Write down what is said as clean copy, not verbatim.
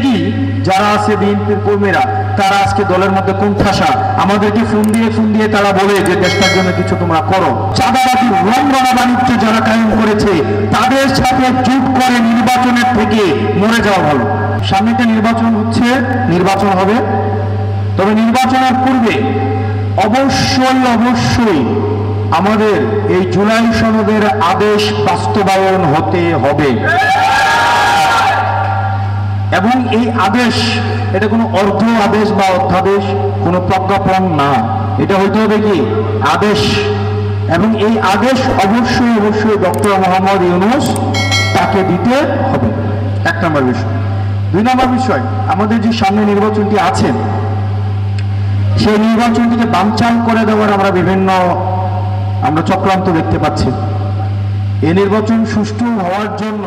কি যারা আছে বিএনপির কর্মীরা তারা আজকে দলের মধ্যে কোণঠাসা, আমাদেরকে ফোন দিয়ে তারা বলে যে দেশটার জন্য কিছু তোমরা করো। চাঁদাবাজি রমরমা বাণিজ্য যারা কায়েম করেছে তাদের সাথে জোট করে নির্বাচনের থেকে মরে যাওয়া ভালো। সামনে একটা নির্বাচন হচ্ছে, নির্বাচন হবে, তবে নির্বাচনের পূর্বে অবশ্যই আমাদের এই জুলাই সনদের আদেশ বাস্তবায়ন হতে হবে। এবং এই আদেশ এটা কোনো অর্ধ আদেশ বা অধ্যাদেশ, কোনো প্রজ্ঞাপন না, এটা হইতে হবে কি আদেশ। এবং এই আদেশ অবশ্যই ডক্টর মোহাম্মদ ইউনূস তাকে দিতে হবে। 1 নম্বর বিষয়। 2 নম্বর বিষয়, আমাদের যে সামনে নির্বাচনটি আছে সেই নির্বাচনটিকে বানচাল করে দেওয়ার আমরা চক্রান্ত দেখতে পাচ্ছি। এই নির্বাচন সুষ্ঠু হওয়ার জন্য